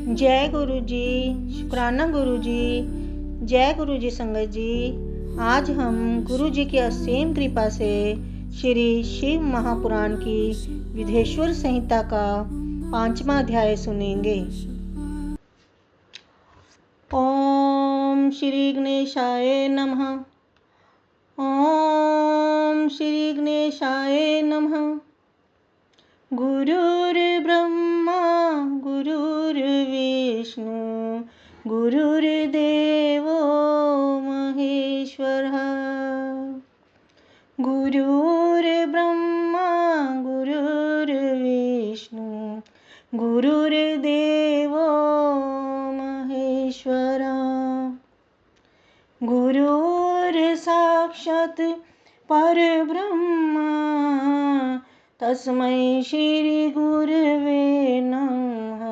जय गुरु जी, शुक्राना गुरु जी, जय गुरु जी। संगत जी, आज हम गुरु जी की असीम कृपा से श्री शिव महापुराण की विधेश्वर संहिता का 5वां अध्याय सुनेंगे। ओम श्री गणेशाय नमः। ओम श्री गणेशाय नमः। गुरुर्ब्रह्मा गुरुर्विष्णु गुरुर्देवो महेश्वरः। गुरुर्ब्रह्मा गुरुर्विष्णु गुरुर्देवो महेश्वरः। गुरुर्साक्षात् परब्रह्म तस्मै श्री गुरवे नमः।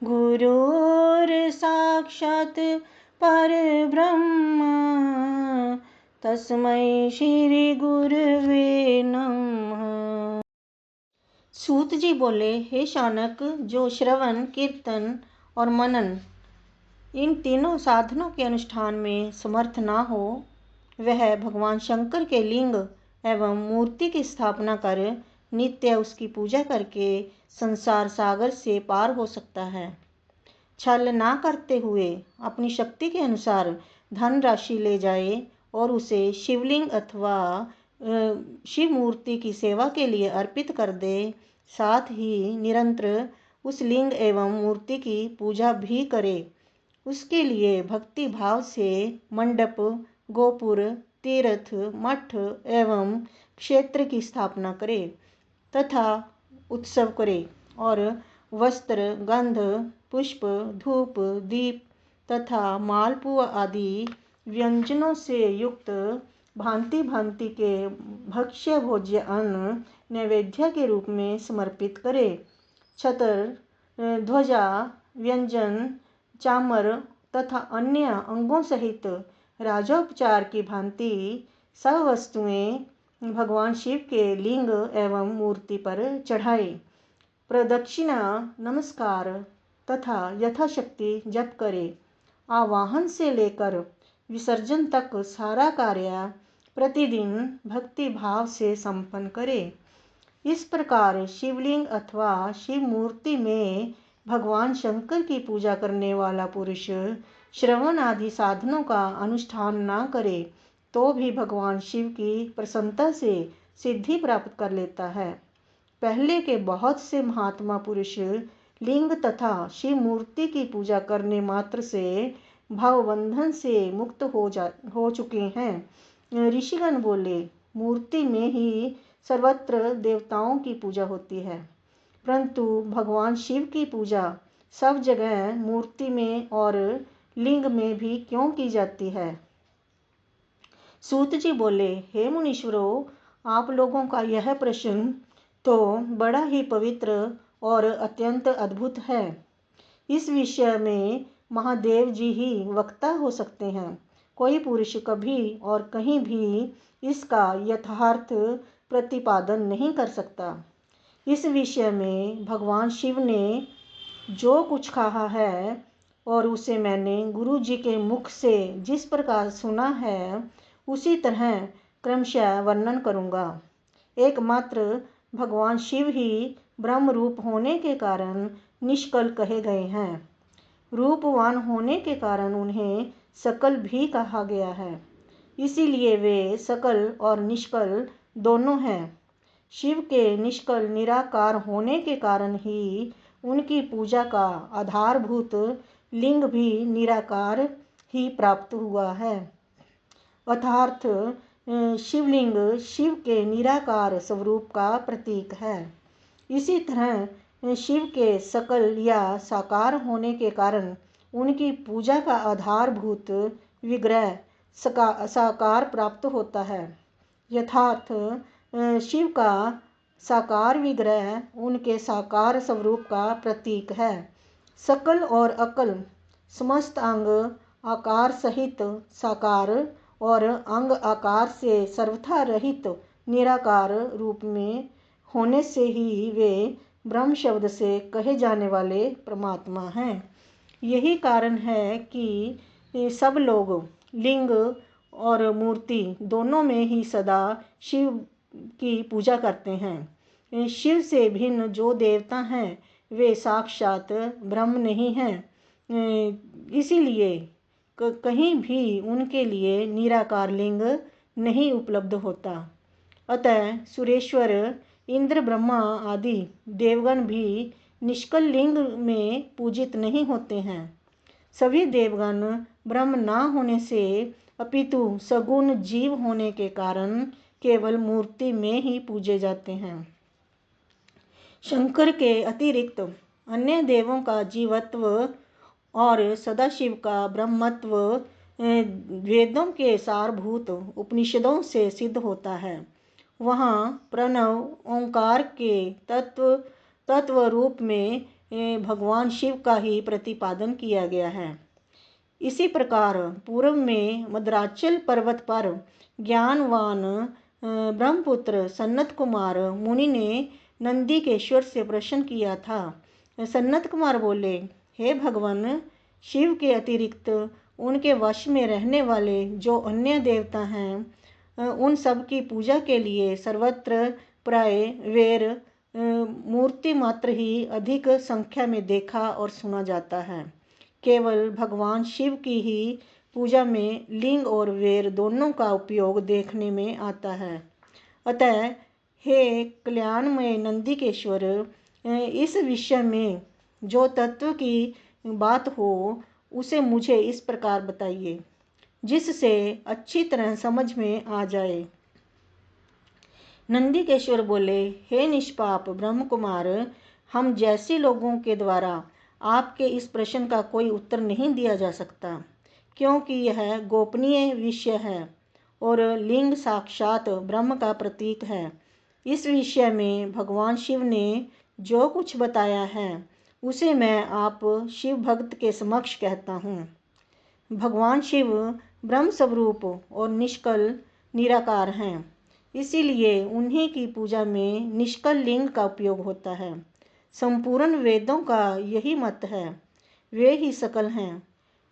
गुरुर्साक्षात् परब्रह्म तस्मै श्री गुरवे नमः। सूत जी बोले, हे शौनक, जो श्रवण, कीर्तन और मनन इन तीनों साधनों के अनुष्ठान में समर्थ ना हो, वह भगवान शंकर के लिंग एवं मूर्ति की स्थापना कर नित्य उसकी पूजा करके संसार सागर से पार हो सकता है। छल ना करते हुए अपनी शक्ति के अनुसार धन राशि ले जाए और उसे शिवलिंग अथवा शिव मूर्ति की सेवा के लिए अर्पित कर दे। साथ ही निरंतर उस लिंग एवं मूर्ति की पूजा भी करे। उसके लिए भक्ति भाव से मंडप, गोपुर, तीर्थ, मठ एवं क्षेत्र की स्थापना करे तथा उत्सव करे और वस्त्र, गंध, पुष्प, धूप, दीप तथा मालपुआ आदि व्यंजनों से युक्त भांति भांति के भक्ष्य भोज्य अन्न नैवेद्य के रूप में समर्पित करे। छत्र, ध्वजा, व्यंजन, चामर तथा अन्य अंगों सहित राजोपचार की भांति सब वस्तुएं भगवान शिव के लिंग एवं मूर्ति पर चढ़ाए। प्रदक्षिणा, नमस्कार तथा यथाशक्ति जप करे। आवाहन से लेकर विसर्जन तक सारा कार्य प्रतिदिन भक्ति भाव से संपन्न करे। इस प्रकार शिवलिंग अथवा शिव मूर्ति में भगवान शंकर की पूजा करने वाला पुरुष श्रवण आदि साधनों का अनुष्ठान ना करे तो भी भगवान शिव की प्रसन्नता से सिद्धि प्राप्त कर लेता है। पहले के बहुत से महात्मा पुरुष लिंग तथा शिव मूर्ति की पूजा करने मात्र से भावबंधन से मुक्त हो चुके हैं। ऋषिगण बोले, मूर्ति में ही सर्वत्र देवताओं की पूजा होती है, परंतु भगवान शिव की पूजा सब जगह मूर्ति में और लिंग में भी क्यों की जाती है। सूत जी बोले, हे मुनीश्वरों, आप लोगों का यह प्रश्न तो बड़ा ही पवित्र और अत्यंत अद्भुत है। इस विषय में महादेव जी ही वक्ता हो सकते हैं। कोई पुरुष कभी और कहीं भी इसका यथार्थ प्रतिपादन नहीं कर सकता। इस विषय में भगवान शिव ने जो कुछ कहा है और उसे मैंने गुरु जी के मुख से जिस प्रकार सुना है उसी तरह क्रमशः वर्णन करूँगा। एकमात्र भगवान शिव ही ब्रह्म रूप होने के कारण निष्कल कहे गए हैं। रूपवान होने के कारण उन्हें सकल भी कहा गया है, इसीलिए वे सकल और निष्कल दोनों हैं। शिव के निष्कल निराकार होने के कारण ही उनकी पूजा का आधारभूत लिंग भी निराकार ही प्राप्त हुआ है। अर्थात शिवलिंग शिव के निराकार स्वरूप का प्रतीक है। इसी तरह शिव के सकल या साकार होने के कारण उनकी पूजा का आधारभूत विग्रह साकार प्राप्त होता है। यथार्थ शिव का साकार विग्रह उनके साकार स्वरूप का प्रतीक है। सकल और अकल समस्त अंग आकार सहित साकार और अंग आकार से सर्वथा रहित निराकार रूप में होने से ही वे ब्रह्म शब्द से कहे जाने वाले परमात्मा हैं। यही कारण है कि सब लोग लिंग और मूर्ति दोनों में ही सदा शिव की पूजा करते हैं। शिव से भिन्न जो देवता हैं वे साक्षात ब्रह्म नहीं हैं, इसीलिए कहीं भी उनके लिए निराकार लिंग नहीं उपलब्ध होता। अतः सुरेश्वर, इंद्र, ब्रह्मा आदि देवगण भी निष्कल लिंग में पूजित नहीं होते हैं। सभी देवगण ब्रह्म ना होने से अपितु सगुण जीव होने के कारण केवल मूर्ति में ही पूजे जाते हैं। शंकर के अतिरिक्त अन्य देवों का जीवत्व और सदाशिव का ब्रह्मत्व वेदों के सारभूत उपनिषदों से सिद्ध होता है। वहाँ प्रणव ओंकार के तत्व रूप में भगवान शिव का ही प्रतिपादन किया गया है। इसी प्रकार पूर्व में मद्राचल पर्वत पर ज्ञानवान ब्रह्मपुत्र सनत कुमार मुनि ने नंदीकेश्वर से प्रश्न किया था। सनत कुमार बोले, हे भगवान, शिव के अतिरिक्त उनके वश में रहने वाले जो अन्य देवता हैं उन सब की पूजा के लिए सर्वत्र प्राय वेर मूर्ति मात्र ही अधिक संख्या में देखा और सुना जाता है। केवल भगवान शिव की ही पूजा में लिंग और वेर दोनों का उपयोग देखने में आता है। अतः हे कल्याणमय नंदीकेश्वर, इस विषय में जो तत्व की बात हो उसे मुझे इस प्रकार बताइए जिससे अच्छी तरह समझ में आ जाए। नंदीकेश्वर बोले, हे निष्पाप ब्रह्म कुमार, हम जैसे लोगों के द्वारा आपके इस प्रश्न का कोई उत्तर नहीं दिया जा सकता, क्योंकि यह गोपनीय विषय है और लिंग साक्षात ब्रह्म का प्रतीक है। इस विषय में भगवान शिव ने जो कुछ बताया है उसे मैं आप शिव भक्त के समक्ष कहता हूँ। भगवान शिव ब्रह्म स्वरूप और निष्कल निराकार हैं, इसीलिए उन्हीं की पूजा में निष्कल लिंग का उपयोग होता है। संपूर्ण वेदों का यही मत है, वे ही सकल हैं।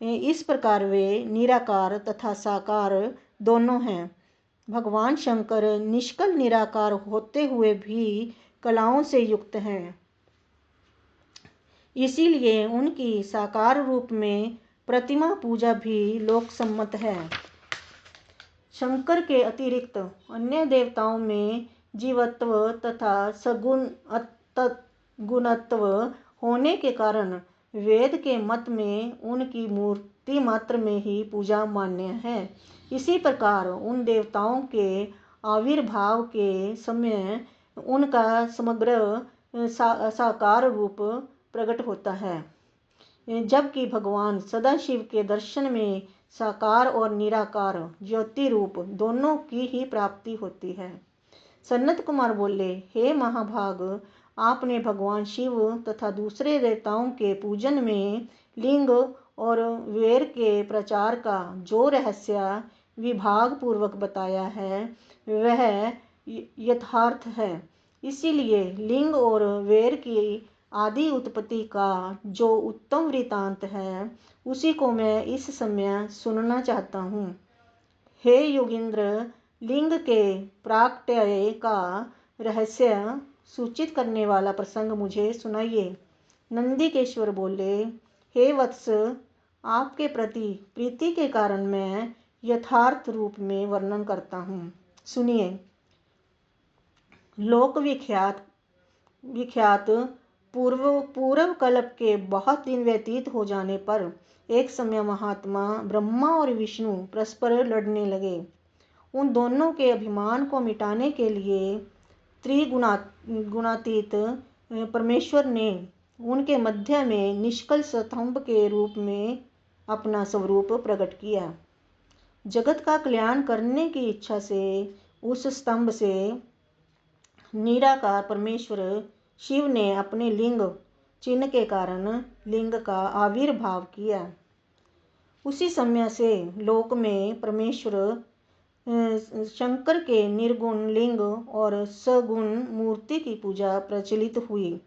इस प्रकार वे निराकार तथा साकार दोनों हैं। भगवान शंकर निष्कल निराकार होते हुए भी कलाओं से युक्त हैं, इसीलिए उनकी साकार रूप में प्रतिमा पूजा भी लोकसम्मत है। शंकर के अतिरिक्त अन्य देवताओं में जीवत्व तथा सगुण गुणत्व होने के कारण वेद के मत में उनकी मूर्ति मात्र में ही पूजा मान्य है। इसी प्रकार उन देवताओं के आविर्भाव के समय उनका समग्र साकार रूप प्रकट होता है, जबकि भगवान सदाशिव के दर्शन में साकार और निराकार ज्योति रूप दोनों की ही प्राप्ति होती है। सनत कुमार बोले, हे महाभाग, आपने भगवान शिव तथा दूसरे देवताओं के पूजन में लिंग और वेर के प्रचार का जो रहस्य विभाग पूर्वक बताया है वह यथार्थ है। इसीलिए लिंग और वेर की आदि उत्पत्ति का जो उत्तम वृतांत है उसी को मैं इस समय सुनना चाहता हूँ। हे योगींद्र, लिंग के प्राकट्य का रहस्य सूचित करने वाला प्रसंग मुझे सुनाइए। नंदीकेश्वर बोले, हे वत्स, आपके प्रति प्रीति के कारण मैं यथार्थ रूप में वर्णन करता हूँ, सुनिए। लोक विख्यात पूर्व कल्प के बहुत दिन व्यतीत हो जाने पर एक समय महात्मा ब्रह्मा और विष्णु परस्पर लड़ने लगे। उन दोनों के अभिमान को मिटाने के लिए त्रिगुणातीत परमेश्वर ने उनके मध्य में निष्कल स्तंभ के रूप में अपना स्वरूप प्रकट किया। जगत का कल्याण करने की इच्छा से उस स्तंभ से निराकार परमेश्वर शिव ने अपने लिंग चिन्ह के कारण लिंग का आविर्भाव किया। उसी समय से लोक में परमेश्वर शंकर के निर्गुण लिंग और सगुण मूर्ति की पूजा प्रचलित हुई।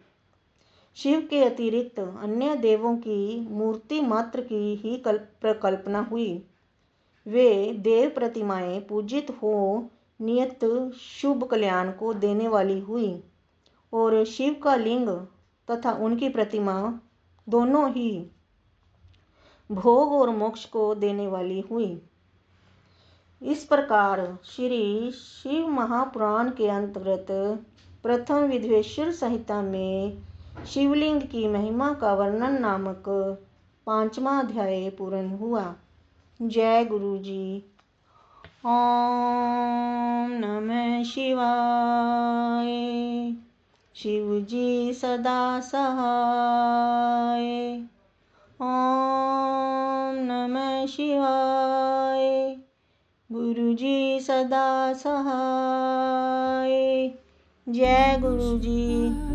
शिव के अतिरिक्त अन्य देवों की मूर्ति मात्र की ही प्रकल्पना हुई। वे देव प्रतिमाएं पूजित हो नियत शुभ कल्याण को देने वाली हुई और शिव का लिंग तथा उनकी प्रतिमा दोनों ही भोग और मोक्ष को देने वाली हुई। इस प्रकार श्री शिव महापुराण के अंतर्गत प्रथम विधवेश्वर संहिता में शिवलिंग की महिमा का वर्णन नामक 5वां अध्याय पूर्ण हुआ। जय गुरु जी। ओम नमः शिवाय। शिव जी सदा सहाय। ओम नमः शिवाय। गुरु जी सदा सहाय। जय गुरु जी।